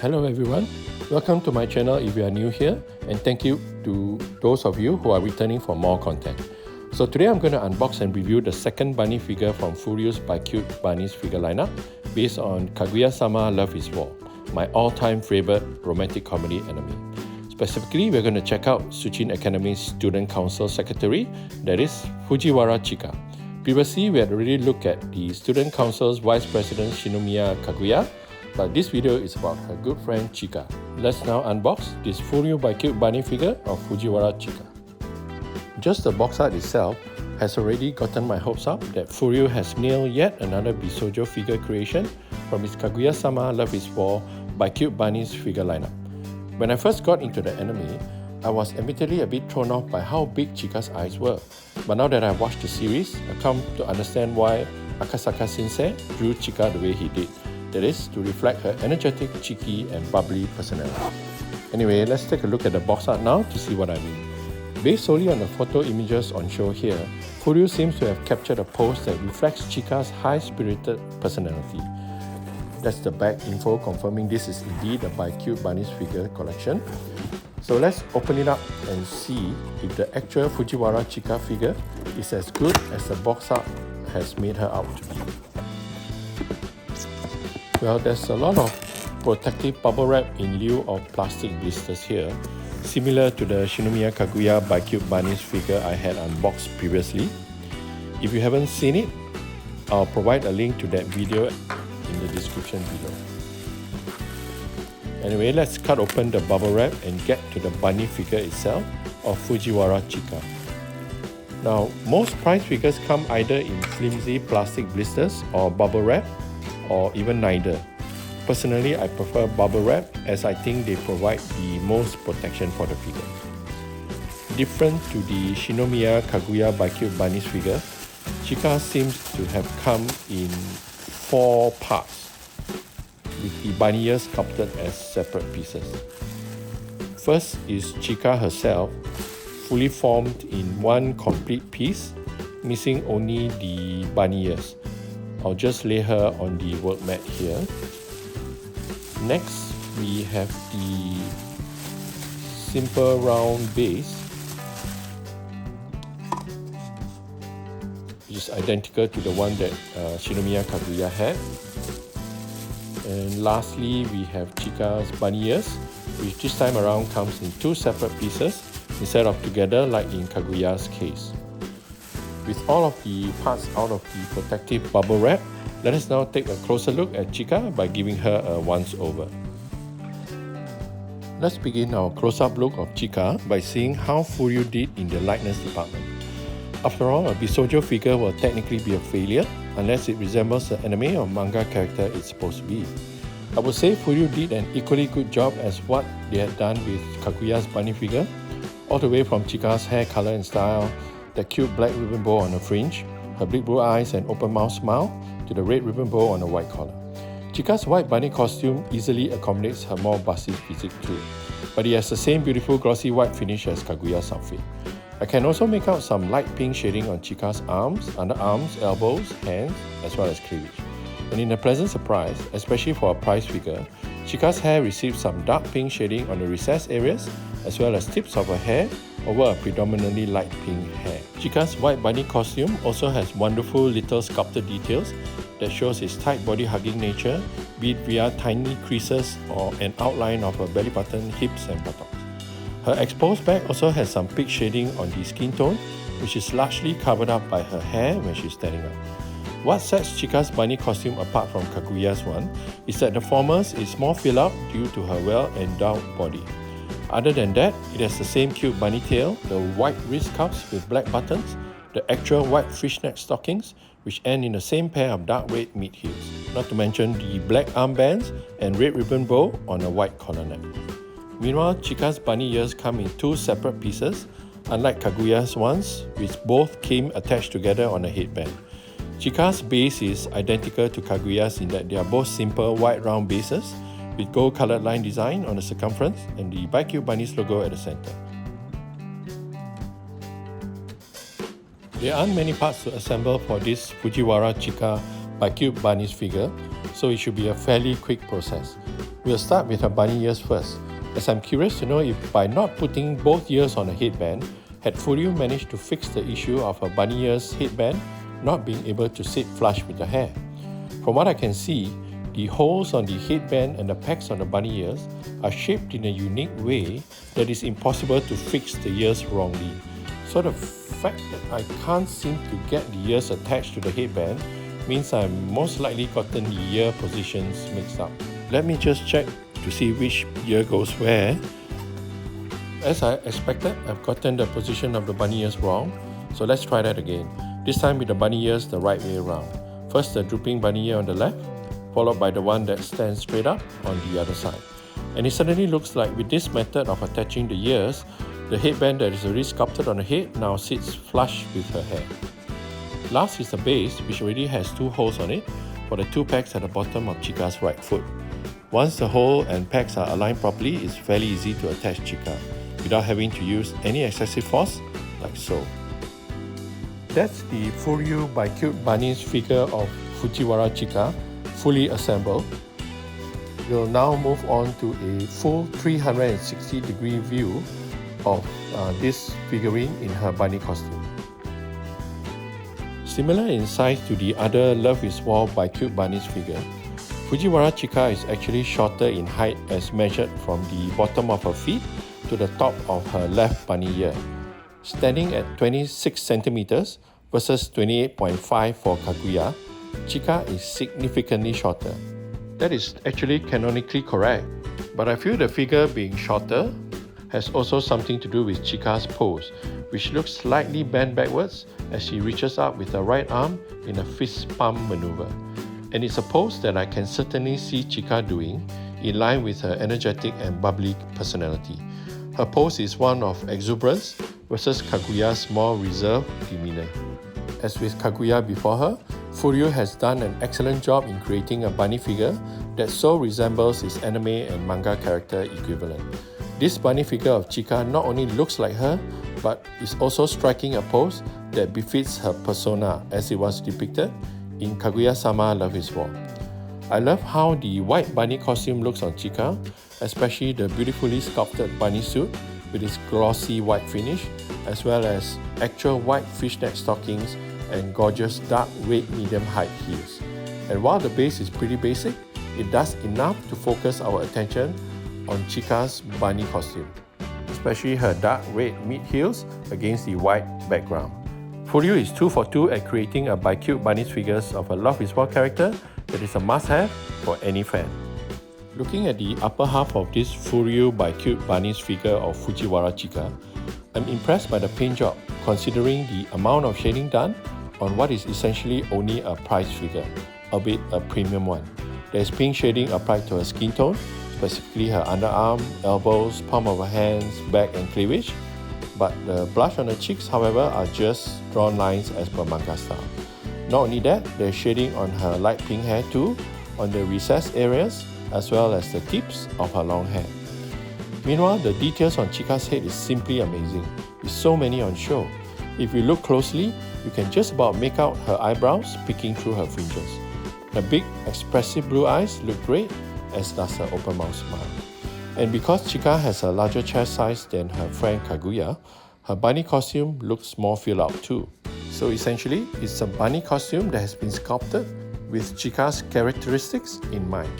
Hello everyone, welcome to my channel if you are new here, and thank you to those of you who are returning for more content. So today I'm going to unbox and review the second bunny figure from Furyu Bicute Bunnies figure lineup based on Kaguya-sama Love is War, my all-time favorite romantic comedy anime. Specifically, we're going to check out Shuchi'in Academy's Student Council Secretary, that is Fujiwara Chika. Previously, we had already looked at the Student Council's Vice President Shinomiya Kaguya, but this video is about her good friend Chika. Let's now unbox this Furyu Bicute Bunny figure of Fujiwara Chika. Just the box art itself has already gotten my hopes up that Furyu has nailed yet another Bishoujo figure creation from its Kaguya-sama Love is War Bicute Bunnies figure lineup. When I first got into the anime, I was admittedly a bit thrown off by how big Chika's eyes were. But now that I've watched the series, I come to understand why Akasaka Sensei drew Chika the way he did. That is, to reflect her energetic, cheeky and bubbly personality. Anyway, let's take a look at the box art now to see what I mean. Based solely on the photo images on show here, Furyu seems to have captured a pose that reflects Chika's high-spirited personality. That's the back info confirming this is indeed a Bicute Bunnies figure collection. So let's open it up and see if the actual Fujiwara Chika figure is as good as the box art has made her out to be. Well, there's a lot of protective bubble wrap in lieu of plastic blisters here, similar to the Shinomiya Kaguya Bicute Bunnies figure I had unboxed previously. If you haven't seen it, I'll provide a link to that video in the description below. Anyway, let's cut open the bubble wrap and get to the bunny figure itself of Fujiwara Chika. Now, most prize figures come either in flimsy plastic blisters or bubble wrap, or even neither. Personally, I prefer bubble wrap as I think they provide the most protection for the figure. Different to the Shinomiya Kaguya Bicute Bunnies figure, Chika seems to have come in 4 parts, with the bunny ears sculpted as separate pieces. First is Chika herself, fully formed in one complete piece, missing only the bunny ears. I'll just lay her on the work mat here. Next, we have the simple round base, which is identical to the one that Shinomiya Kaguya had. And lastly, we have Chika's bunny ears, which this time around comes in 2 separate pieces instead of together like in Kaguya's case. With all of the parts out of the protective bubble wrap, let us now take a closer look at Chika by giving her a once-over. Let's begin our close-up look of Chika by seeing how Furyu did in the likeness department. After all, a Bishoujo figure will technically be a failure unless it resembles the anime or manga character it's supposed to be. I would say Furyu did an equally good job as what they had done with Kaguya's bunny figure, all the way from Chika's hair color and style, the cute black ribbon bow on her fringe, her big blue eyes and open mouth smile, to the red ribbon bow on a white collar. Chika's white bunny costume easily accommodates her more busty physique too, but it has the same beautiful glossy white finish as Kaguya's outfit. I can also make out some light pink shading on Chika's arms, underarms, elbows, hands, as well as cleavage. And in a pleasant surprise, especially for a prize figure, Chika's hair receives some dark pink shading on the recessed areas, as well as tips of her hair over a predominantly light pink hair. Chika's white bunny costume also has wonderful little sculpted details that shows its tight body hugging nature, be it via tiny creases or an outline of her belly button, hips and buttocks. Her exposed back also has some peak shading on the skin tone, which is largely covered up by her hair when she's standing up. What sets Chika's bunny costume apart from Kaguya's one is that the former's is more filled out due to her well-endowed body. Other than that, it has the same cute bunny tail, the white wrist cuffs with black buttons, the actual white fishnet stockings, which end in the same pair of dark red mid heels, not to mention the black armbands and red ribbon bow on a white collar neck. Meanwhile, Chika's bunny ears come in 2 separate pieces, unlike Kaguya's ones, which both came attached together on a headband. Chika's base is identical to Kaguya's in that they are both simple white round bases, with gold-coloured line design on the circumference and the Bicute Bunnies logo at the center. There aren't many parts to assemble for this Fujiwara Chika Bicute Bunnies figure, so it should be a fairly quick process. We'll start with her bunny ears first, as I'm curious to know if by not putting both ears on a headband, had Furyu managed to fix the issue of her bunny ears headband not being able to sit flush with the hair. From what I can see, the holes on the headband and the pegs on the bunny ears are shaped in a unique way that is impossible to fix the ears wrongly. So the fact that I can't seem to get the ears attached to the headband means I've most likely gotten the ear positions mixed up. Let me just check to see which ear goes where. As I expected, I've gotten the position of the bunny ears wrong, so let's try that again. This time with the bunny ears the right way around. First the drooping bunny ear on the left, followed by the one that stands straight up on the other side. And it suddenly looks like with this method of attaching the ears, the headband that is already sculpted on the head now sits flush with her hair. Last is the base, which already has 2 holes on it for the 2 pegs at the bottom of Chika's right foot. Once the hole and pegs are aligned properly, it's fairly easy to attach Chika without having to use any excessive force, like so. That's the Furyu Bicute Bunnies figure of Fujiwara Chika, fully assembled. We'll now move on to a full 360-degree view of this figurine in her bunny costume. Similar in size to the other Love is War Bicute Bunnies figure, Fujiwara Chika is actually shorter in height as measured from the bottom of her feet to the top of her left bunny ear, standing at 26 centimeters versus 28.5 for Kaguya. Chika is significantly shorter. That is actually canonically correct, but I feel the figure being shorter has also something to do with Chika's pose, which looks slightly bent backwards as she reaches up with her right arm in a fist pump maneuver. And it's a pose that I can certainly see Chika doing, in line with her energetic and bubbly personality. Her pose is one of exuberance versus Kaguya's more reserved demeanor. As with Kaguya before her, Furyu has done an excellent job in creating a bunny figure that so resembles his anime and manga character equivalent. This bunny figure of Chika not only looks like her, but is also striking a pose that befits her persona as it was depicted in Kaguya-sama Love is War. I love how the white bunny costume looks on Chika, especially the beautifully sculpted bunny suit with its glossy white finish, as well as actual white fishnet stockings and gorgeous dark red medium height heels. And while the base is pretty basic, it does enough to focus our attention on Chika's bunny costume, especially her dark red mid heels against the white background. Furyu is 2 for 2 at creating a Bicute Bunnies figures of a Love is War character that is a must-have for any fan. Looking at the upper half of this Furyu Bicute Bunnies figure of Fujiwara Chika, I'm impressed by the paint job considering the amount of shading done on what is essentially only a prize figure, albeit a premium one. There is pink shading applied to her skin tone, specifically her underarm, elbows, palm of her hands, back and cleavage. But the blush on the cheeks, however, are just drawn lines as per manga style. Not only that, there's shading on her light pink hair too, on the recessed areas, as well as the tips of her long hair. Meanwhile, the details on Chika's head is simply amazing, with so many on show. If you look closely, you can just about make out her eyebrows peeking through her fringes. Her big, expressive blue eyes look great, as does her open mouth smile. And because Chika has a larger chest size than her friend Kaguya, her bunny costume looks more filled out too. So essentially, it's a bunny costume that has been sculpted with Chika's characteristics in mind.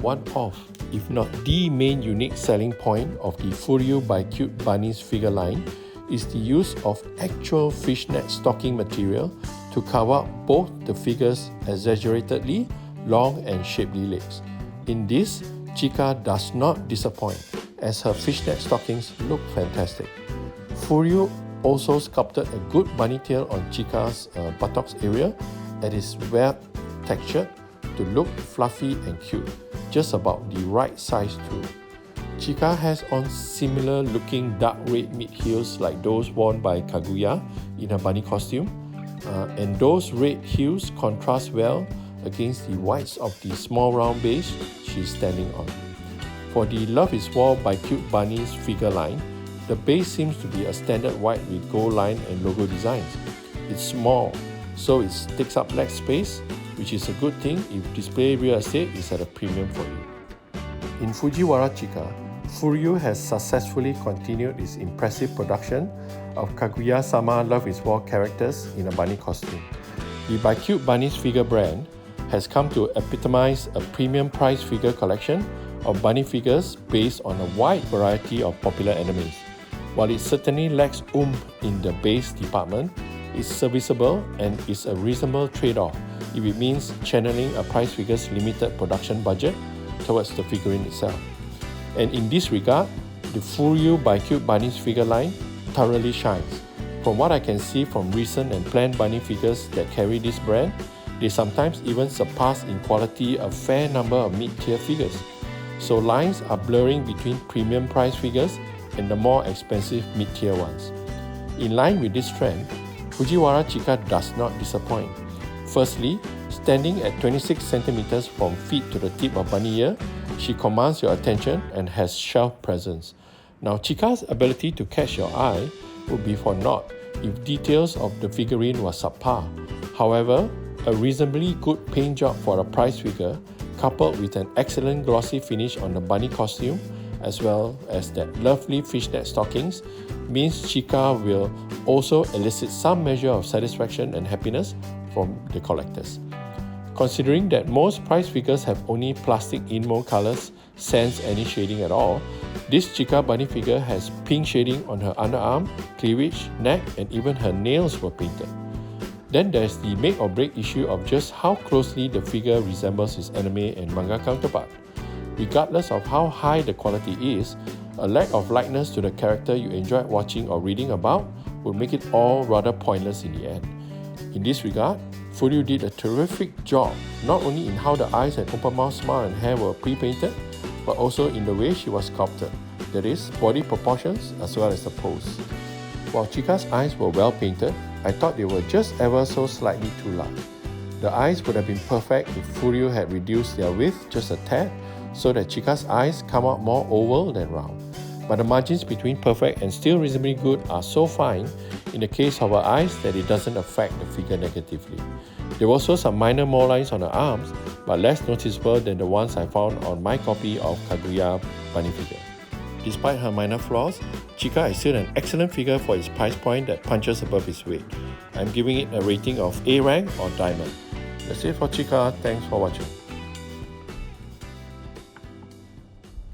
One of, if not the main unique selling point of the Furyu Bicute Bunnies figure line is the use of actual fishnet stocking material to cover up both the figure's exaggeratedly long and shapely legs. In this, Chika does not disappoint, as her fishnet stockings look fantastic. Furyu also sculpted a good bunny tail on Chika's buttocks area that is well textured to look fluffy and cute, just about the right size too. Chika has on similar looking dark red mid heels like those worn by Kaguya in her bunny costume, and those red heels contrast well against the whites of the small round base she's standing on. For the Love is War Bicute Bunnies figure line, the base seems to be a standard white with gold line and logo designs. It's small, so it takes up less space, which is a good thing if display real estate is at a premium for you. In Fujiwara Chika, Furyu has successfully continued its impressive production of Kaguya-sama Love is War characters in a bunny costume. The Bicute Bunnies figure brand has come to epitomize a premium price figure collection of bunny figures based on a wide variety of popular animes. While it certainly lacks oomph in the base department, it's serviceable and is a reasonable trade-off if it means channeling a price figure's limited production budget towards the figurine itself. And in this regard, the Furyu Bicute Bunnies figure line thoroughly shines. From what I can see from recent and planned bunny figures that carry this brand, they sometimes even surpass in quality a fair number of mid-tier figures. So lines are blurring between premium price figures and the more expensive mid-tier ones. In line with this trend, Fujiwara Chika does not disappoint. Firstly, standing at 26 centimeters from feet to the tip of bunny ear, she commands your attention and has shelf presence. Now, Chika's ability to catch your eye would be for naught if details of the figurine were subpar. However, a reasonably good paint job for a price figure, coupled with an excellent glossy finish on the bunny costume, as well as that lovely fishnet stockings, means Chika will also elicit some measure of satisfaction and happiness from the collectors. Considering that most price figures have only plastic inmold colors, sans any shading at all, this Chika bunny figure has pink shading on her underarm, cleavage, neck, and even her nails were painted. Then there's the make or break issue of just how closely the figure resembles its anime and manga counterpart. Regardless of how high the quality is, a lack of likeness to the character you enjoyed watching or reading about would make it all rather pointless in the end. In this regard, Furyu did a terrific job, not only in how the eyes and open mouth smile and hair were pre-painted, but also in the way she was sculpted, that is, body proportions as well as the pose. While Chika's eyes were well painted, I thought they were just ever so slightly too large. The eyes would have been perfect if Furyu had reduced their width just a tad, so that Chika's eyes come out more oval than round. But the margins between perfect and still reasonably good are so fine in the case of her eyes that it doesn't affect the figure negatively. There were also some minor mole lines on her arms, but less noticeable than the ones I found on my copy of Kaguya bunny figure. Despite her minor flaws, Chika is still an excellent figure for its price point that punches above its weight. I'm giving it a rating of A rank or diamond. That's it for Chika. Thanks for watching.